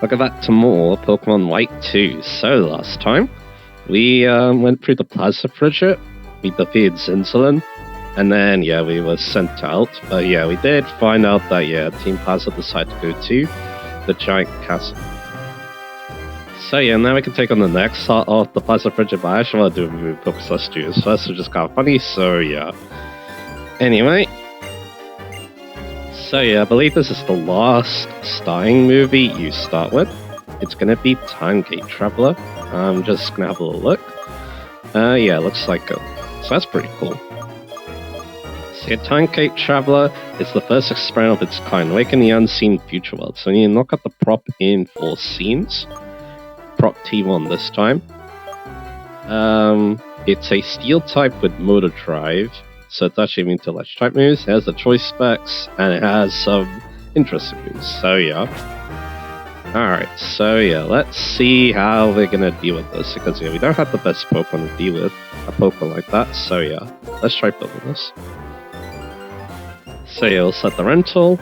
Welcome back to more Pokemon White 2. So last time, we went through the Plaza Project, we defeated Zinzolin, and then, we were sent out. But we did find out that, Team Plaza decided to go to the Giant Castle. So now we can take on the next part of the Plaza Project, but I actually want to do a move Pokestars Studios first, which is kind of funny, so Anyway. So I believe this is the last starting movie you start with. It's gonna be Timegate Traveler. I'm just gonna have a little look. Looks like it. So that's pretty cool. So Timegate Traveler is the first experiment of its kind, awakening the unseen future world. So you knock out the prop in 4 scenes. Prop T1 this time. It's a steel type with motor drive. So it's actually immune to electric type moves, it has the choice specs, and it has some interesting moves, so Alright, so let's see how we're gonna deal with this, because we don't have the best Pokemon to deal with a Pokemon like that, so let's try building this. So we'll set the rental,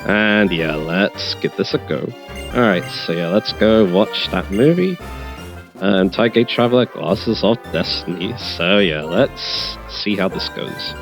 and let's give this a go. Alright, so let's go watch that movie. Timegate Traveler Glasses of Destiny. So let's see how this goes.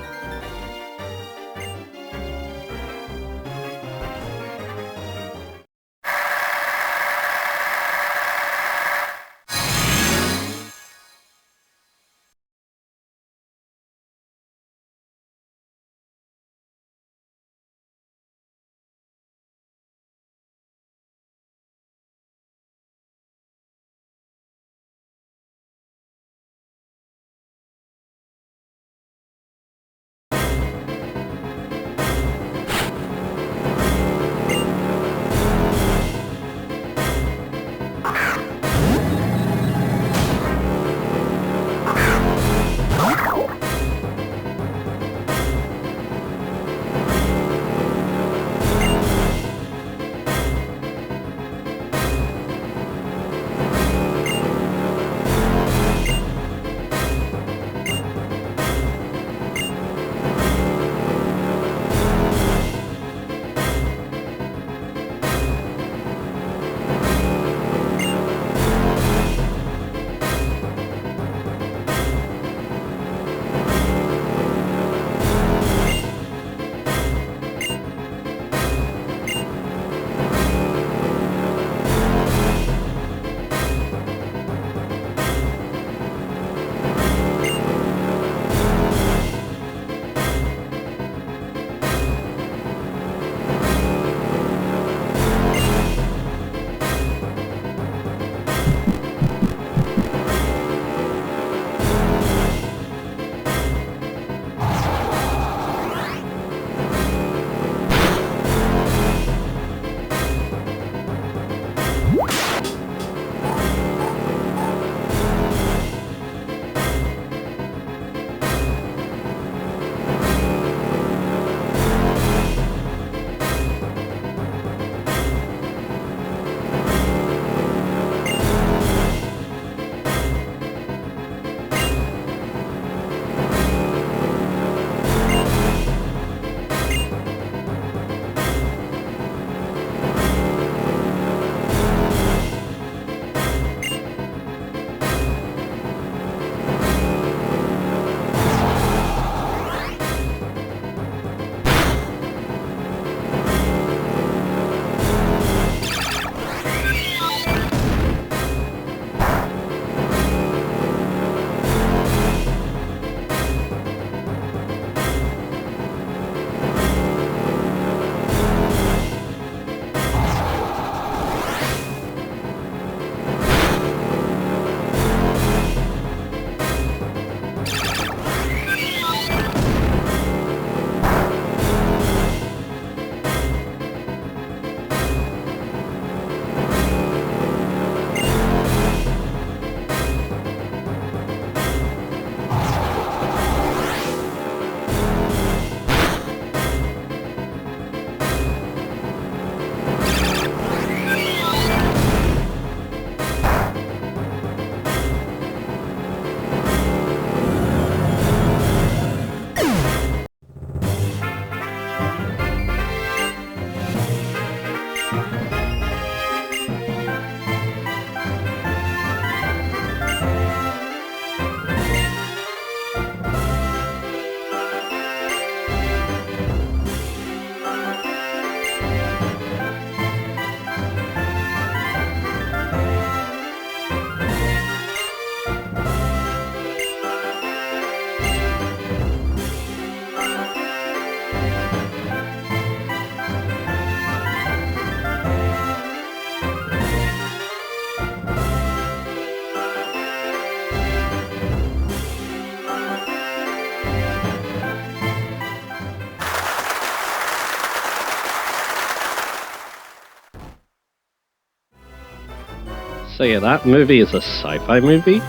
So yeah, that movie is a sci-fi movie.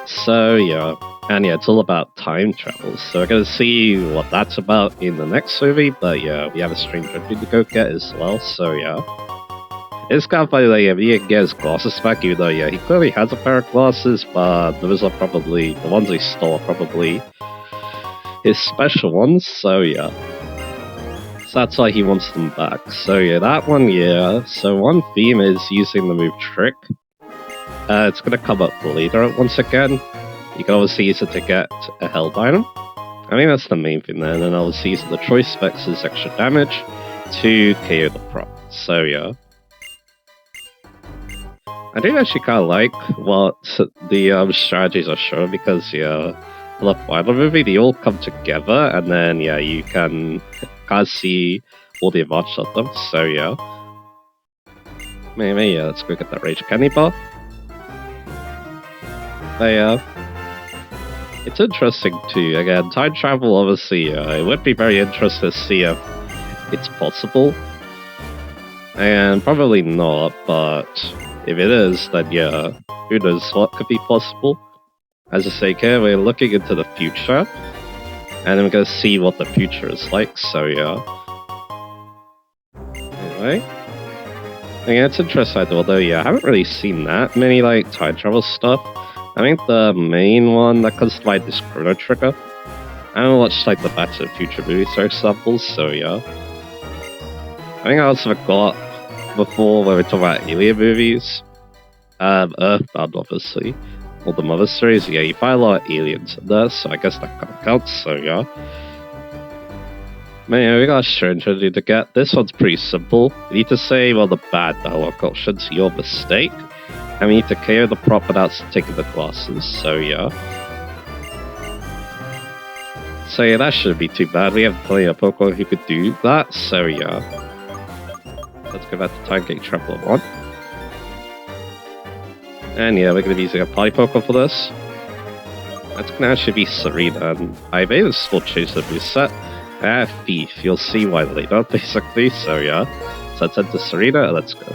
So yeah, and yeah, it's all about time travel. So we're gonna see what that's about in the next movie. But yeah, we have a strange movie to go get as well. So yeah, it's kind of funny that yeah, he can get his glasses back, even though yeah, he clearly has a pair of glasses, but those are probably the ones he stole. Are probably his special ones. So yeah. So that's why he wants them back. So yeah, that one, yeah. So one theme is using the move Trick. It's gonna come up later once again. You can obviously use it to get a Held item. I think that's the main thing there. And then obviously using the Choice Specs is extra damage to KO the prop. So yeah. I do actually kind of like what the strategies are showing because yeah, for the final movie they all come together and then yeah, you can kind of see all the advantages of them. So yeah. Maybe yeah, let's go get that Rage Candy Bar. But yeah, it's interesting too. Again, time travel obviously, it would be very interesting to see if it's possible. And probably not, but if it is, then yeah, who knows what could be possible. As I say, okay, we're looking into the future, and I'm gonna see what the future is like, so yeah. Anyway. Yeah, it's interesting, although yeah, I haven't really seen that many like time travel stuff. I think the main one that comes to mind is Chrono Trigger. I haven't watched like the Back to the Future movies, for example, so yeah. I think I also forgot before when we talk about alien movies. Earthbound, obviously. Or the Mother series, yeah, you find a lot of aliens in there, so I guess that kind of counts, so yeah. Man, yeah, we got a strange to get. This one's pretty simple. You need to say, well, the bad dialogue options, your mistake. And we need to KO the prop without taking the glasses, so yeah. So yeah, that shouldn't be too bad. We have plenty of Pokemon who could do that, so yeah. Let's go back to Timegate Traveler 1. And yeah, we're going to be using a Party Pokemon for this. That's going to actually be Serena, and I may as well change the moveset. Thief, you'll see why later, basically, so yeah. So let's head to Serena, and let's go.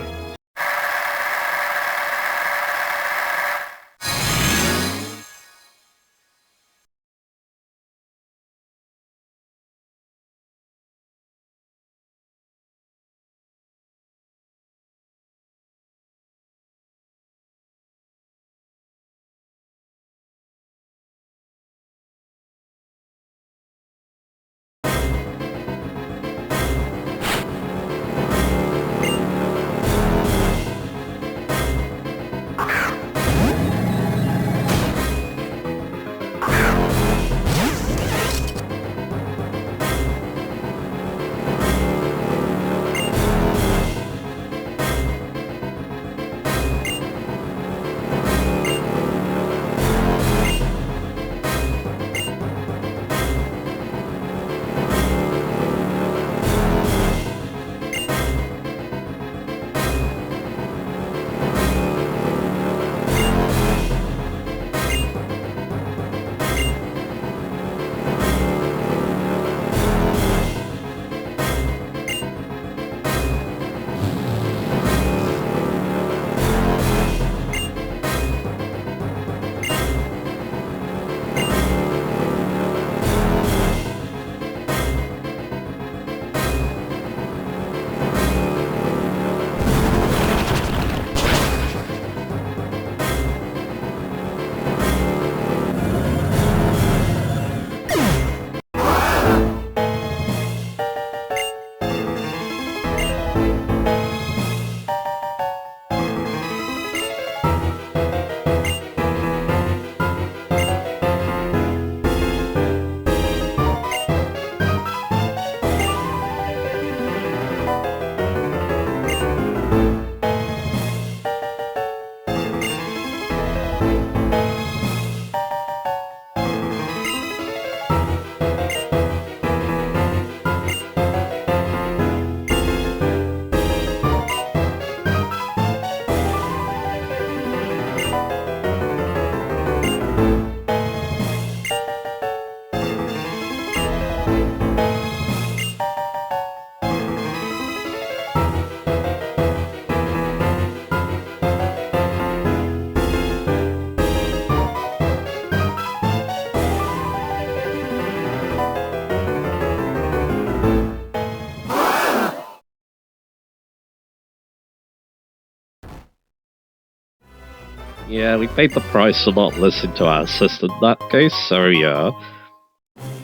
Yeah, we paid the price for not listening to our assistant in that case, so yeah.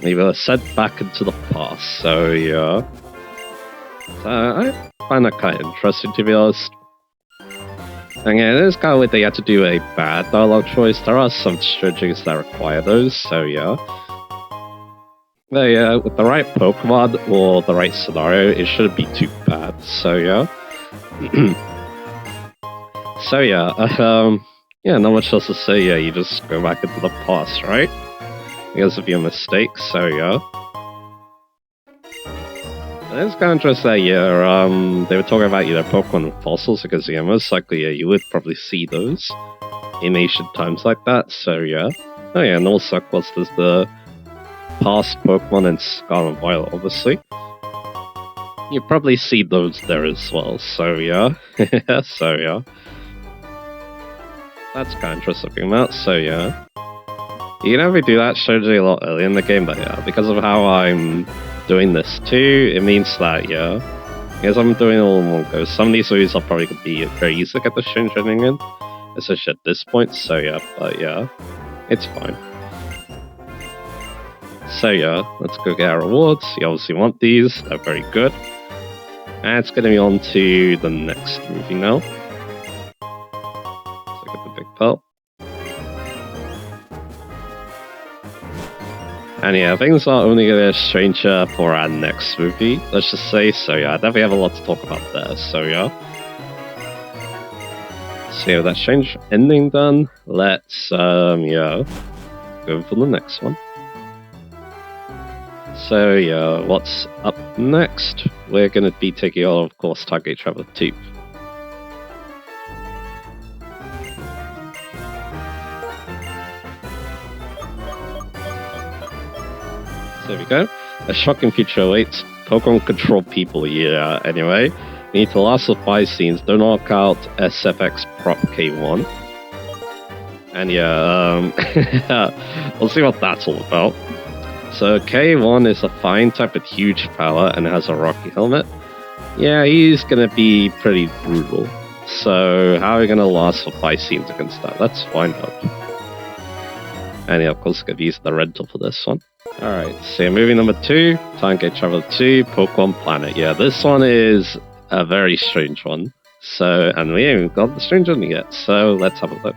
We were sent back into the past, so yeah. So I find that kind of interesting, to be honest. And yeah, it is kind of weird they had to do a bad dialogue choice. There are some strategies that require those, so yeah. But yeah, with the right Pokemon or the right scenario, it shouldn't be too bad, so yeah. So yeah, yeah, not much else to say. Yeah, you just go back into the past, right? Because of your mistakes. So yeah, it's kind of interesting that yeah, they were talking about Pokemon fossils because yeah, most likely yeah, you would probably see those in ancient times like that. So yeah, oh yeah, and also of course there's the past Pokemon in Scarlet and Violet, obviously. You probably see those there as well. So yeah, so yeah, that's kind of interesting about. So yeah. You know, we do that strategy a lot earlier in the game, but yeah, because of how I'm doing this too, it means that, yeah, because I'm doing it all in one go, some of these moves are probably going to be very easy to get the strange ending in, especially at this point, so yeah, but yeah, it's fine. So yeah, let's go get our rewards. You obviously want these, they're very good. And it's going to be on to the next movie now. So get the big pearl. And yeah, things are only going to get stranger for our next movie, let's just say. So yeah, I definitely have a lot to talk about there. So yeah. So yeah, with that strange ending done, let's yeah, go for the next one. So yeah, what's up next? We're going to be taking on, of course, Timegate Traveler 2. So there we go. A shocking future awaits. Pokemon control people, yeah, anyway. We need to last the 5 scenes, don't knock out SFX Prop K1. And yeah, we'll see what that's all about. So K1 is a fine type with huge power and has a rocky helmet. Yeah, he's gonna be pretty brutal. So how are we gonna last for 5 scenes against that? Let's find out. And yeah, of course, gonna use the rental for this one. Alright, so movie number 2, Timegate Traveler 2, Pokemon Planet. Yeah, this one is a very strange one. So, and we haven't got the strange one yet, so let's have a look.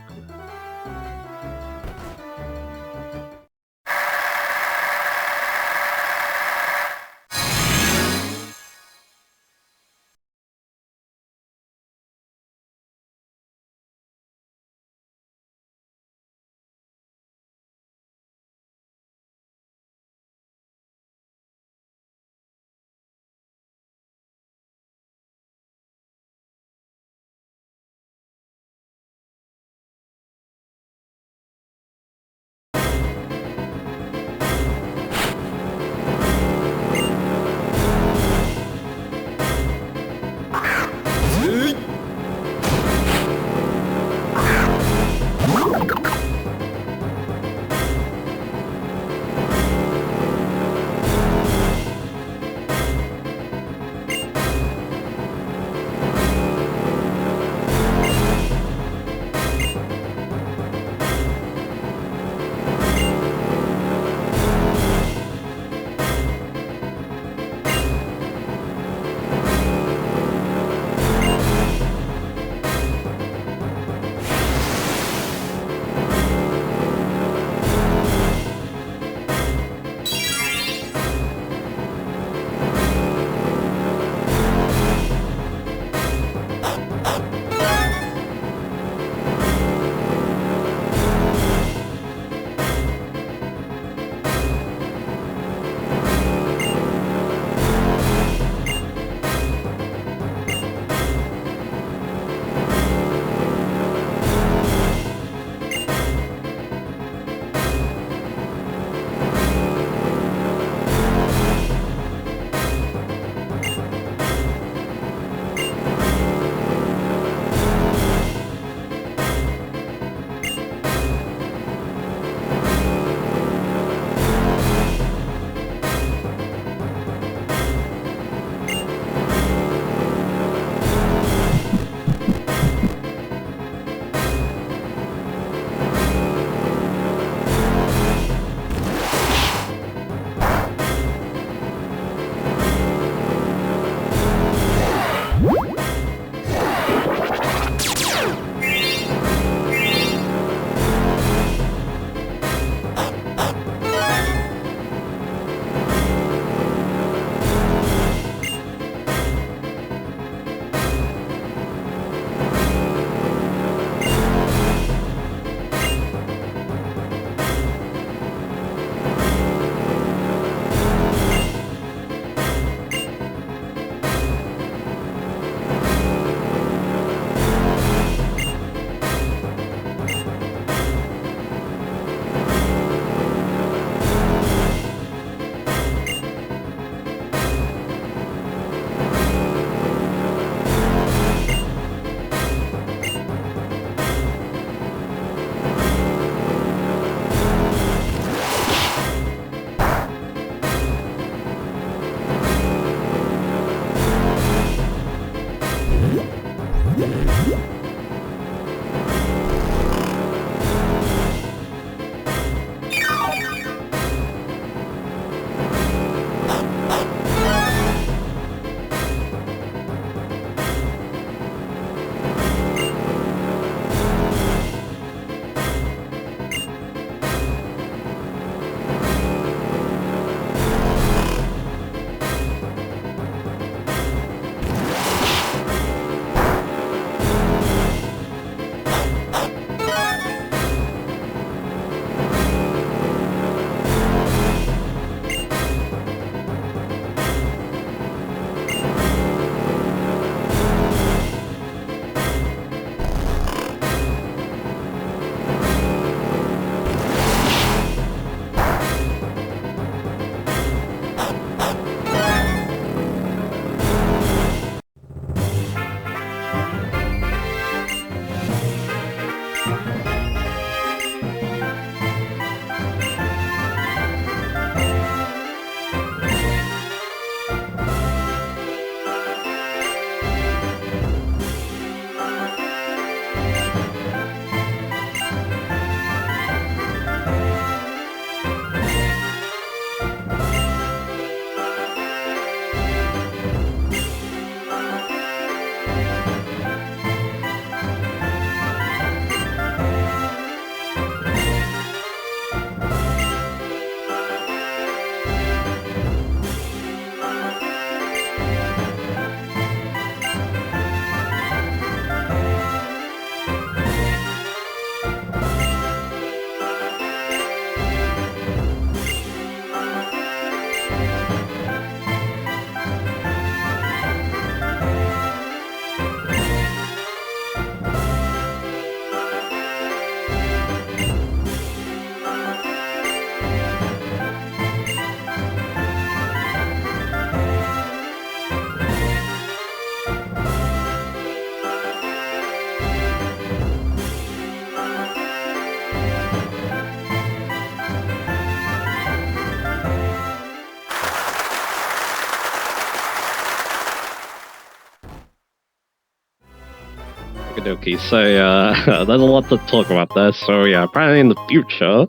Okay, so there's a lot to talk about there. So yeah, apparently in the future,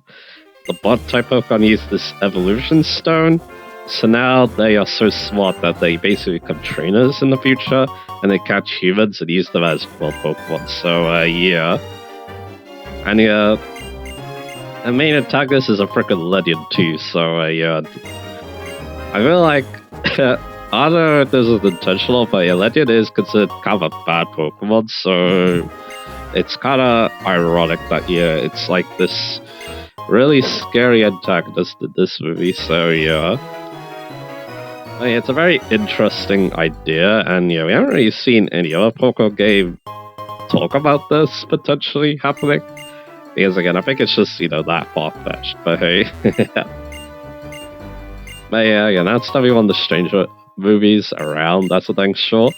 the bot type Pokemon use this evolution stone. So now they are so smart that they basically become trainers in the future, and they catch humans and use them as well Pokemon. So yeah, and yeah, the main antagonist is a freaking legend too. So yeah, I feel like I don't know if this is intentional, but yeah, legend is considered kind of a bad Pokemon. So it's kind of ironic that yeah, it's like this really scary antagonist in this movie. So yeah. Oh, yeah, it's a very interesting idea, and yeah, we haven't really seen any other Pokemon game talk about this potentially happening. Because again, I think it's just that far fetched. But hey, but yeah, again, that's definitely one of the stranger movies around. That's the thing, sure.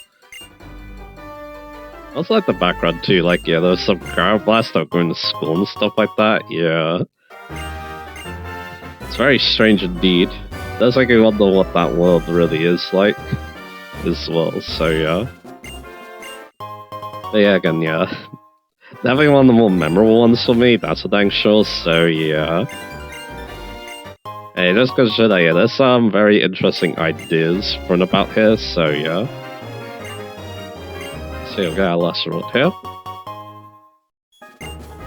I also like the background too. Like yeah, there's some crowd blast out going to school and stuff like that. Yeah, it's very strange indeed. Does make me wonder what that world really is like as well. So yeah. But yeah, again, yeah. Definitely one of the more memorable ones for me, that's a dang sure, so yeah. Hey, just goes to show that, yeah, there's some very interesting ideas run about here, so yeah. So we've got our last road here.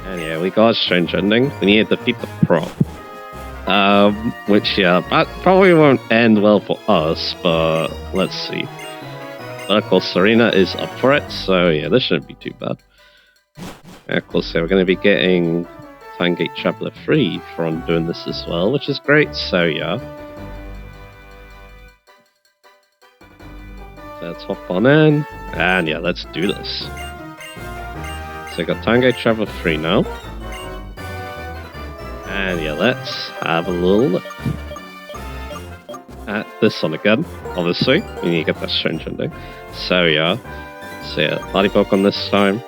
And yeah, we got a strange ending. We need to defeat the prop. Which, yeah, that probably won't end well for us, but let's see. But of course, Serena is up for it, so yeah, this shouldn't be too bad. And of course, yeah, we're going to be getting Timegate Chapter 3 from doing this as well, which is great, so yeah. So let's hop on in, and yeah, let's do this. So we got Timegate Chapter 3 now. And yeah, let's have a little look at this one again, obviously. We need to get that strange ending. So yeah, Body Pokemon this time.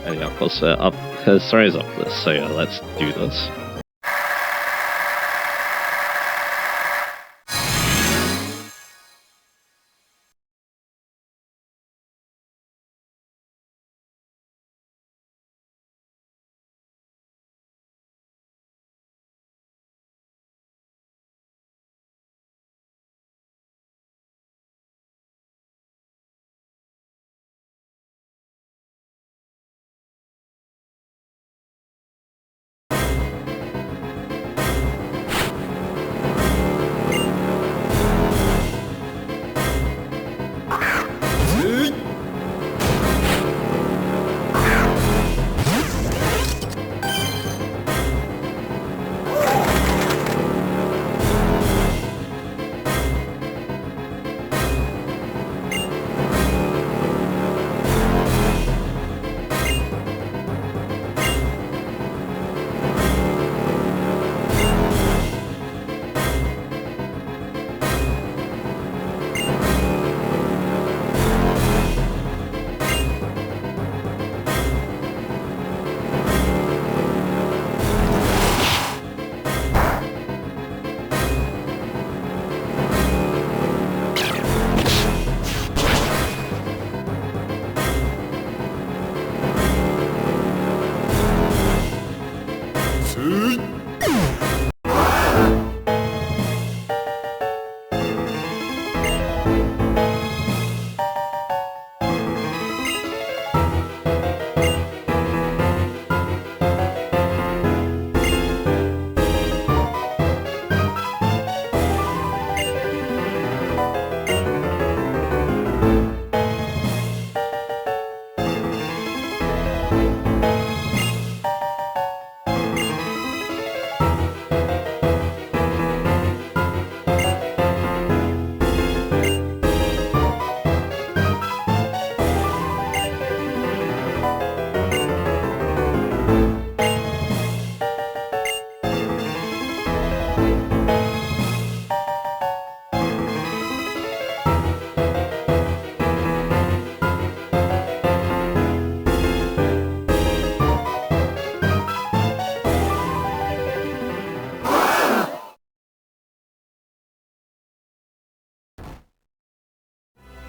And yeah, of course, Serena's up for this, so yeah, let's do this.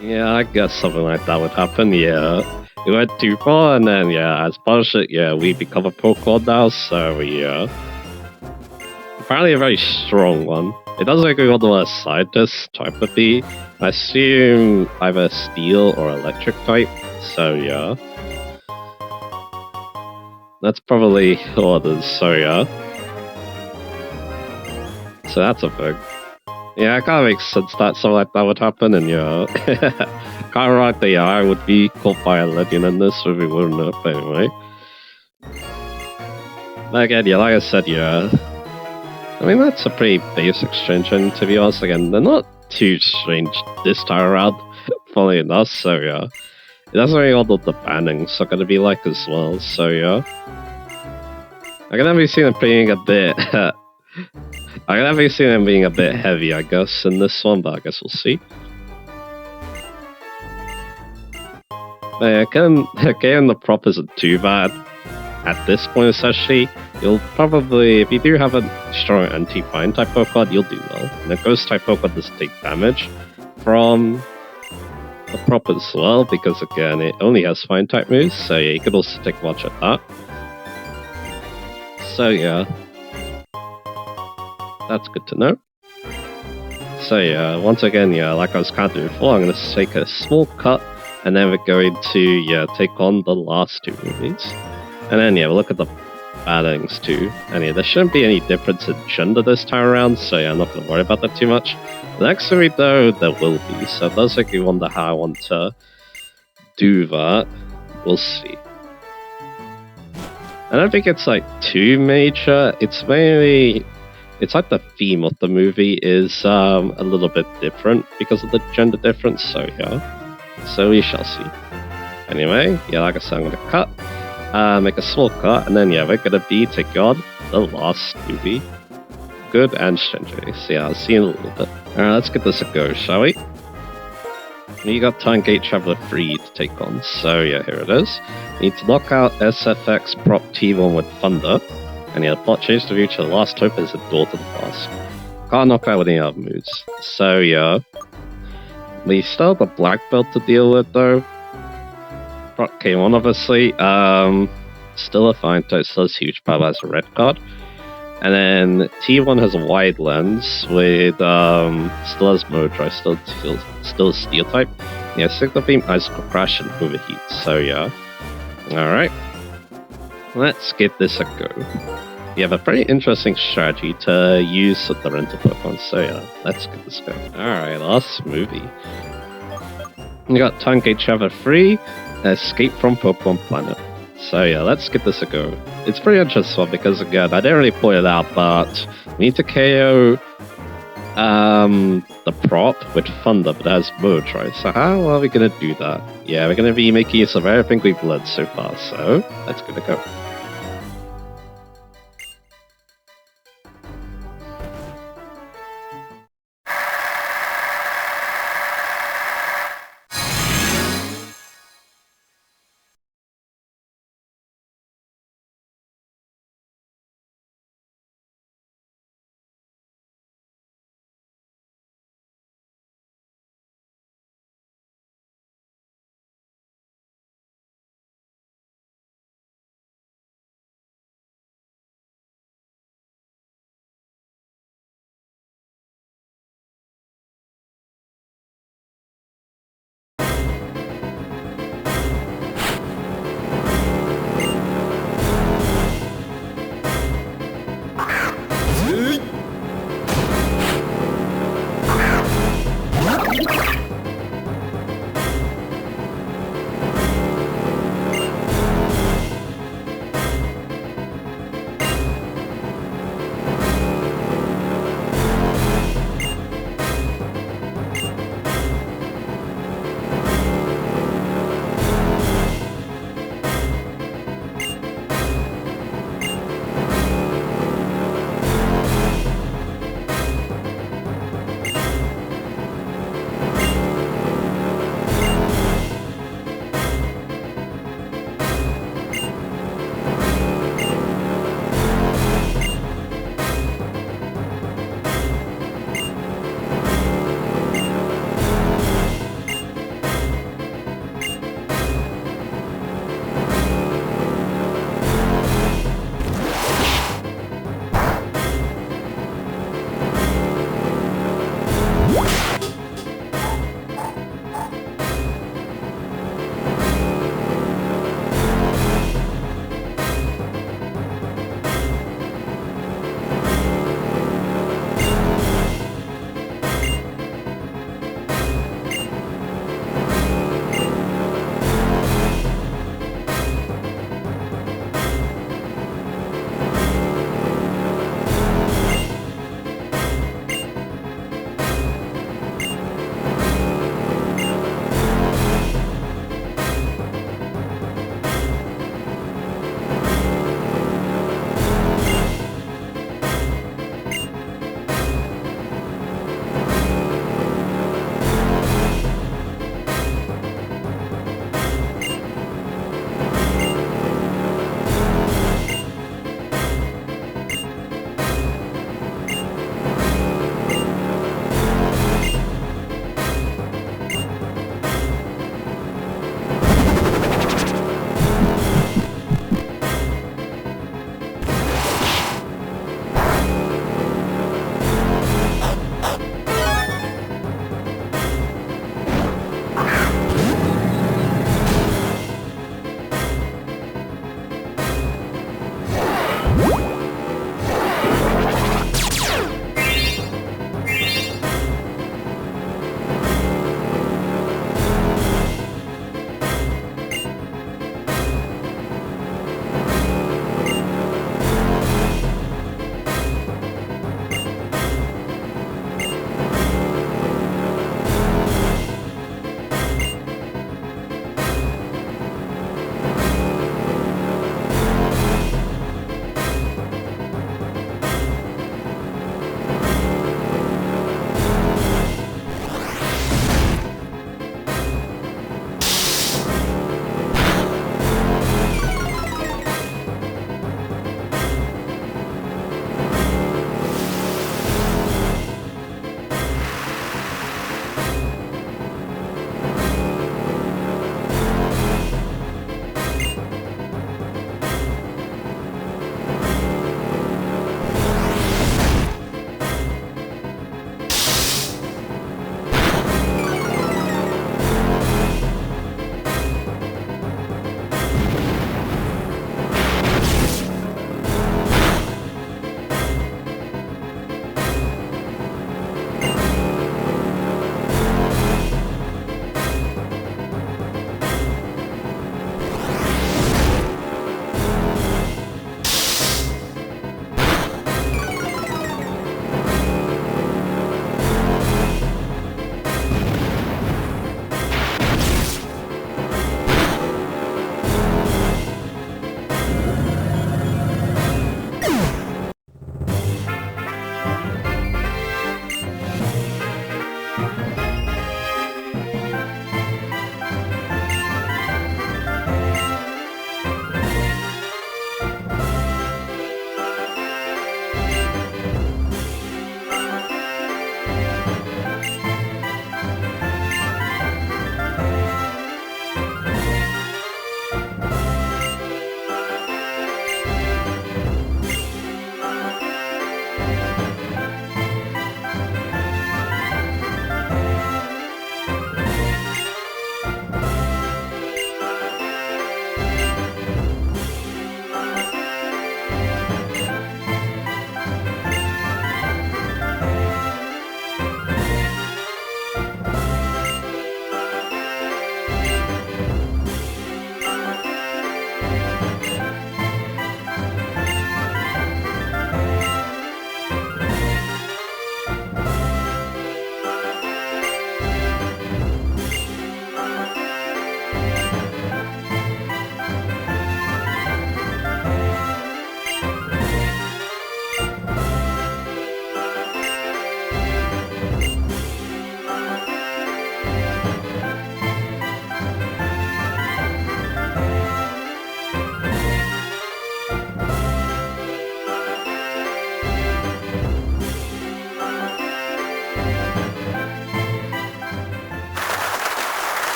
Yeah, I guess something like that would happen, yeah. We went too far, and then yeah, as punishment, yeah, we become a Pokemon now. So yeah, apparently a very strong one. It doesn't make me wonder what a scientist type would be. I assume either steel or electric type. So yeah, that's probably what it is. So yeah, so that's a thing. Yeah, it kind of makes sense that something like that would happen, and yeah, kind of like the I would be caught by a legend in this, so we wouldn't know. But anyway, but again, yeah, like I said, yeah, I mean that's a pretty basic strange engine, to be honest. Again, they're not too strange this time around, funny enough. So yeah, it doesn't really know what the bannings are going to be like as well. So yeah, I can definitely see them being a bit. I can definitely see them being a bit heavy, I guess, in this one, but I guess we'll see. But yeah, getting the prop isn't too bad at this point, especially. You'll probably, if you do have a strong anti-fire type Pokemon, you'll do well. And a ghost type Pokemon doesn't take damage from the prop as well, because again, it only has fine type moves, so yeah, you could also take watch at that. So yeah, that's good to know. So yeah, once again, yeah, like I was kind of doing before, I'm going to take a small cut, and then we're going to, yeah, take on the last two movies. And then, yeah, we'll look at the battings too. And yeah, there shouldn't be any difference in gender this time around, so yeah, I'm not going to worry about that too much. The next movie, though, there will be, so it does make me wonder how I want to do that. We'll see. I don't think it's like too major. It's mainly, it's like the theme of the movie is a little bit different because of the gender difference. So yeah, so we shall see. Anyway, yeah, like I said, I'm gonna cut, make a small cut, and then yeah, we're gonna be taking on the last movie, Good and Strange. So yeah, I'll see you in a little bit. All right, let's give this a go, shall we? You got Timegate Traveler 3 to take on, so yeah, here it is. You need to knock out SFX Prop T1 with Thunder, and yeah, the plot change the future. The last hope is a door to the past. Can't knock out with any other moves. So yeah, we still have the black belt to deal with though. Prop K1 obviously, still a fine type, still has huge power as a red card. And then T1 has a wide lens with still has Mode Drive, still steel type. Yeah, Signal Beam, Ice Crash, and Overheat. So yeah. Alright. Let's give this a go. You have a pretty interesting strategy to use the rental Pokemon, so yeah, let's give this a go. Alright, last movie. You got Timegate Traveler 3, Escape from Pokemon Planet. So yeah, let's give this a go. It's pretty interesting because again, I didn't really point it out, but we need to KO the prop with Thunder, but as Mode Drive. So how are we gonna do that? Yeah, we're gonna be making use of everything we've learned so far, so let's give it a go.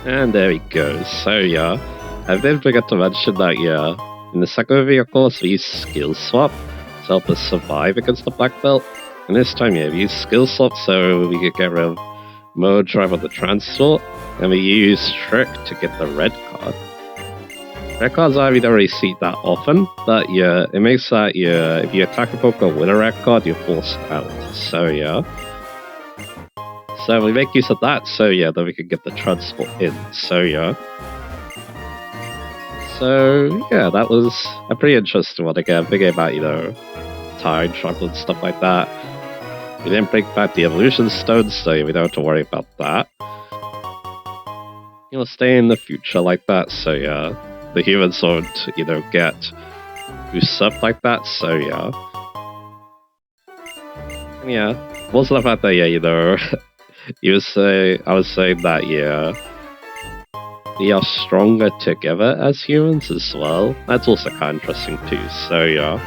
And there he goes. So yeah, I did forget to mention that yeah, in the second vehicle, we use skill swap to help us survive against the black belt. And this time, yeah, we use skill swap so we could get rid of mode drive of the transport, and we use trick to get the red card. Red cards we don't really see that often, but yeah, it makes that yeah, if you attack a Pokemon with a red card, you're forced out. So yeah. So we make use of that, so yeah, then we can get the transport in. So yeah. So yeah, that was a pretty interesting one again, thinking about, time travel and stuff like that. We didn't bring back the evolution stones, so we don't have to worry about that. Stay in the future like that, so yeah. The humans won't, get usurped like that, so yeah. And yeah. Also the fact that, yeah, I was saying that, yeah, we are stronger together as humans as well. That's also kind of interesting too, so yeah.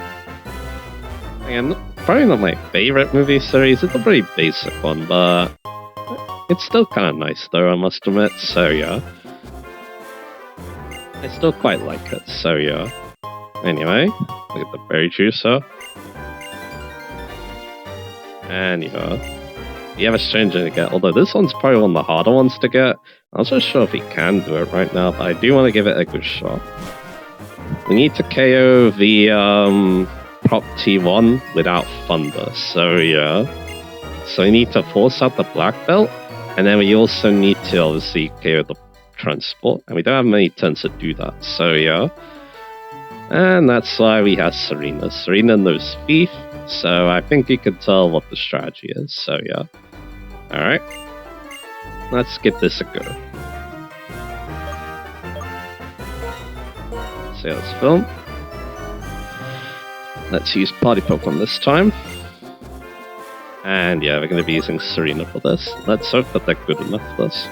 And probably not my favorite movie series, it's a pretty basic one, but it's still kind of nice though, I must admit, so yeah. I still quite like it, so yeah. Anyway, look at the berry juicer. And you have a stranger to get, although this one's probably one of the harder ones to get. I'm not so sure if he can do it right now, but I do want to give it a good shot. We need to KO the Prop T1 without Thunder, so yeah. So we need to force out the Black Belt, and then we also need to obviously KO the Transport, and we don't have many turns to do that, so yeah. And that's why we have Serena. Serena knows Thief, so I think you can tell what the strategy is, so yeah. Alright. Let's give this a go. Sales film. Let's use Party Pokemon this time. And yeah, we're going to be using Serena for this. Let's hope that they're good enough for this.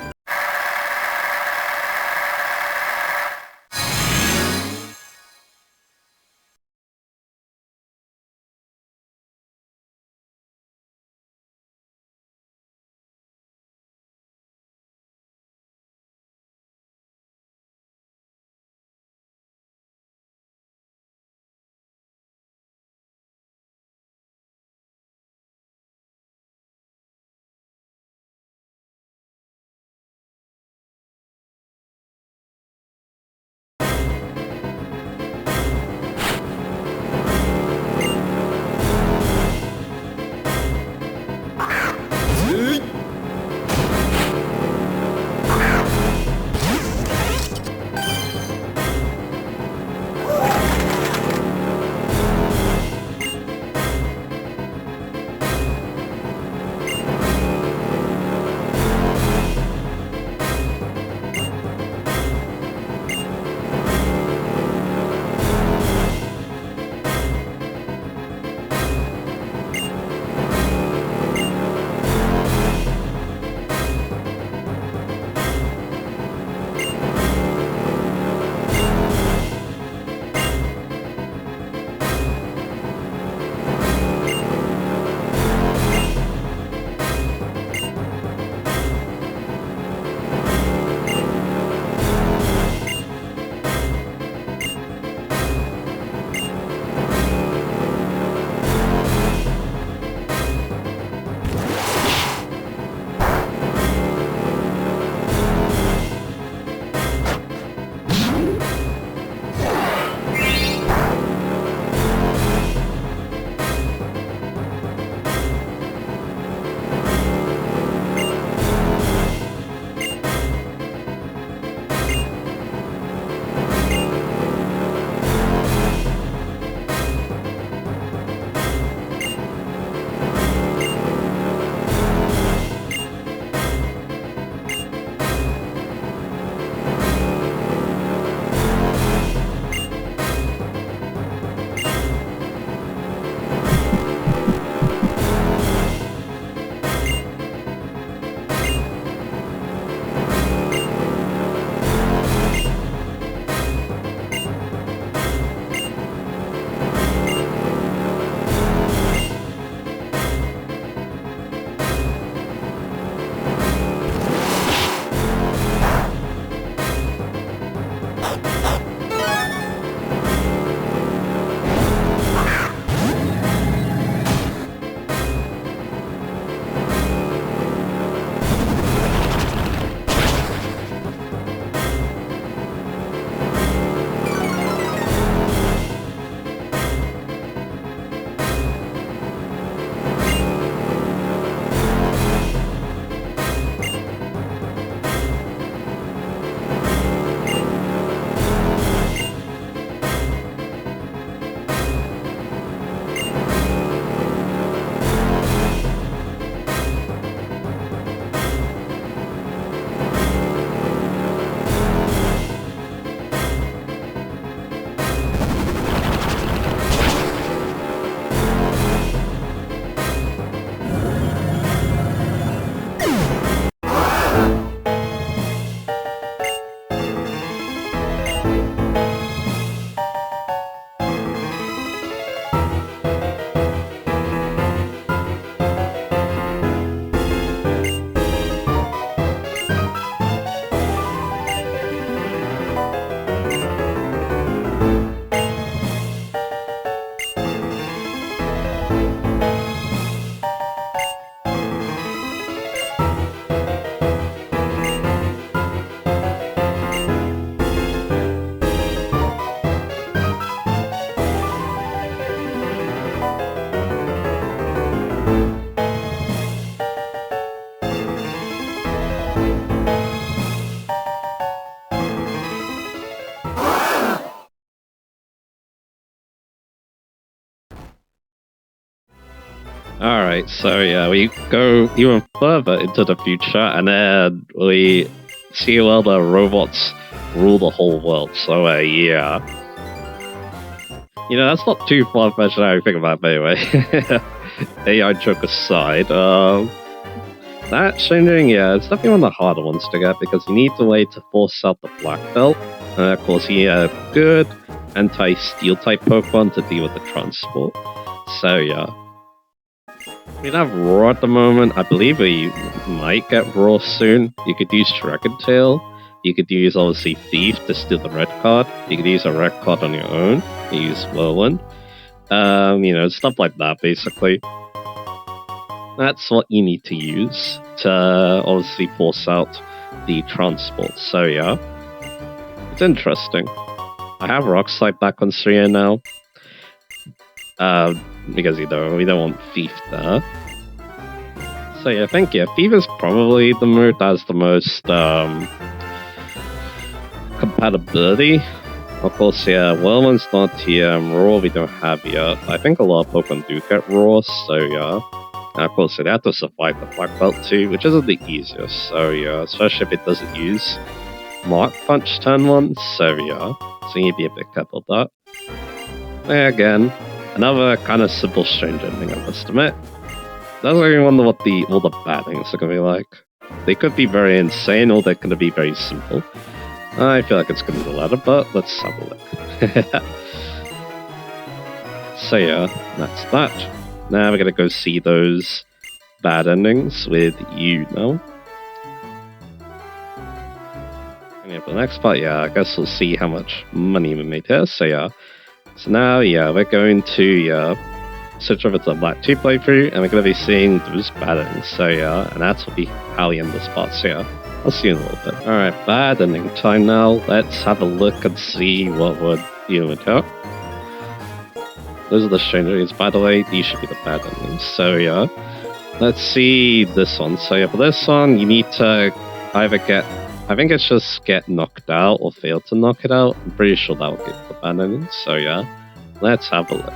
Alright, so yeah, we go even further into the future, and then we see where the robots rule the whole world. So yeah. That's not too far-fetched now I think about it anyway. AI joke aside, that changing, yeah, it's definitely one of the harder ones to get because you need a way to force out the black belt. And of course, you need a good anti-steel type Pokemon to deal with the transport. So yeah. We don't have Raw at the moment. I believe we might get Raw soon. You could use Dragon Tail. You could use, obviously, Thief to steal the red card. You could use a red card on your own. You use Whirlwind. Stuff like that, basically. That's what you need to use to obviously force out the transport. So yeah, it's interesting. I have Rock Slide back on Sria now. Because we don't want Thief there. So yeah, I think Thief is probably the move that has the most compatibility. Of course, yeah, Whirlwind's not here, Raw we don't have yet. I think a lot of Pokemon do get Raw, so yeah. And of course, they have to survive the Black Belt too, which isn't the easiest, so yeah, especially if it doesn't use Mark Punch turn 1, so yeah. So you need to be a bit careful with that. Yeah, again, another kind of simple strange ending, I must admit. That's why I wonder what all the bad things are going to be like. They could be very insane, or they're going to be very simple. I feel like it's going to be the latter, but let's have a look. So yeah, that's that. Now we're going to go see those bad endings with you now. And yeah, for the next part, yeah, I guess we'll see how much money we made here. So yeah, so now, yeah, we're going to, switch over to the Black 2 playthrough, and we're going to be seeing those bad endings. So yeah, and that's will be how we end this part. So yeah, I'll see you in a little bit. Alright, bad ending time now. Let's have a look and see what we're dealing with here. Those are the strangers, by the way. These should be the bad endings. So yeah, let's see this one. So yeah, for this one, you need to either I think it's just get knocked out or fail to knock it out. I'm pretty sure that will get the bad ending. So yeah, let's have a look.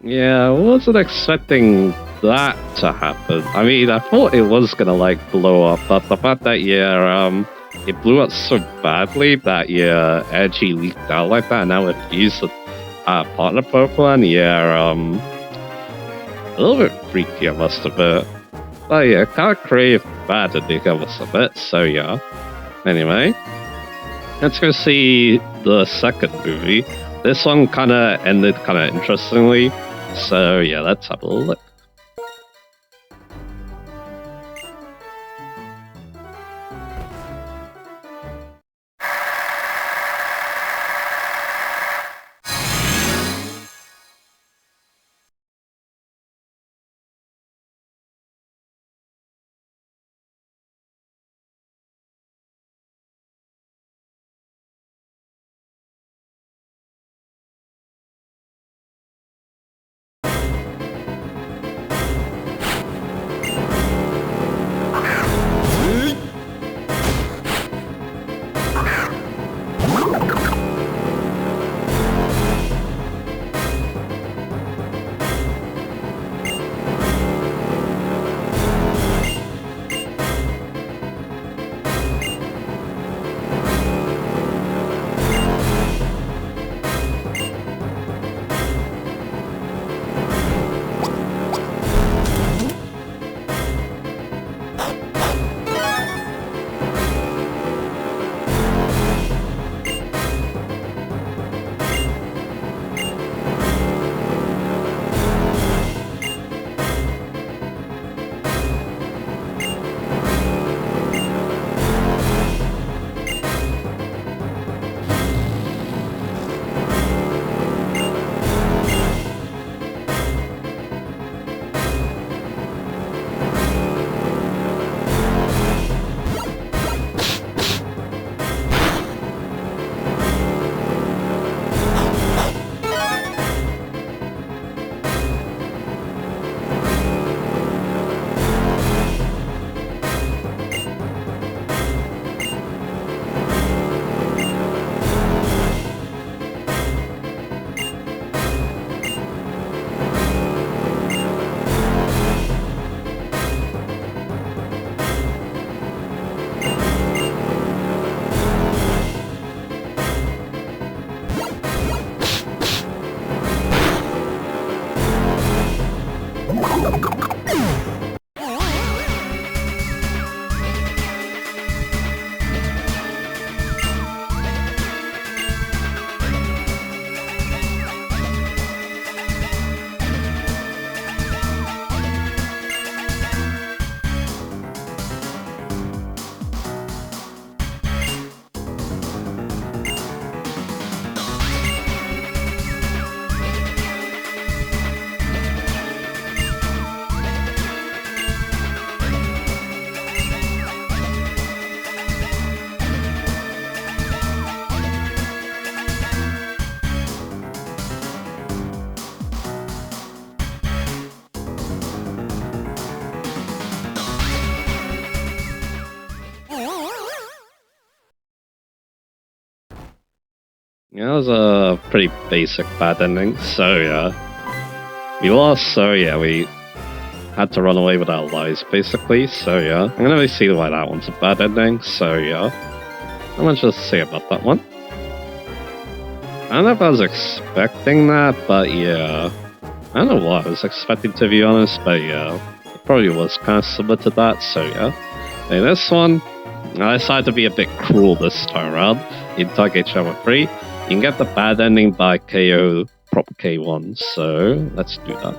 Yeah, I wasn't expecting that to happen. I mean, I thought it was gonna like blow up, but the fact that it blew up so badly that energy leaked out like that, and now it fused with partner Pokemon. A little bit freaky, I must admit. But yeah, kind of creative bad ending, I must admit. So yeah. Anyway, let's go see the second movie. This one kind of ended kind of interestingly. So yeah, let's have a look. Yeah, it was a pretty basic bad ending. So yeah, we lost. So yeah, we had to run away with our lives basically. So yeah, I'm gonna really see why that one's a bad ending. So yeah, not much to say about that one. I don't know if I was expecting that, but yeah, I don't know what I was expecting to be honest. But yeah, it probably was kind of similar to that. So yeah, hey, this one, I decided to be a bit cruel this time around. In Timegate Chapter 3, you can get the bad ending by KO Prop K1, so let's do that.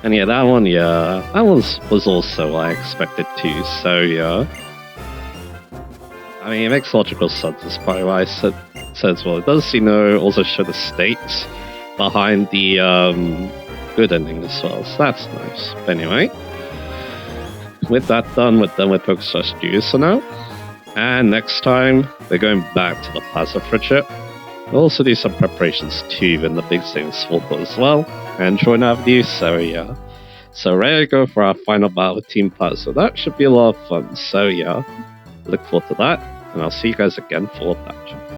And yeah, that one, that was also what I expected too. So yeah, I mean, it makes logical sense. That's probably why I said as well. It does, also show the stakes behind the good ending as well. So that's nice. But anyway, with that done, we're done with Pokestars Juicer now. And next time, we're going back to the Plaza Friendship. We'll also do some preparations too in the big things Swordle as well, and join our view, so yeah. So ready to go for our final battle with Team Plaza. That should be a lot of fun, so yeah. Look forward to that, and I'll see you guys again for that.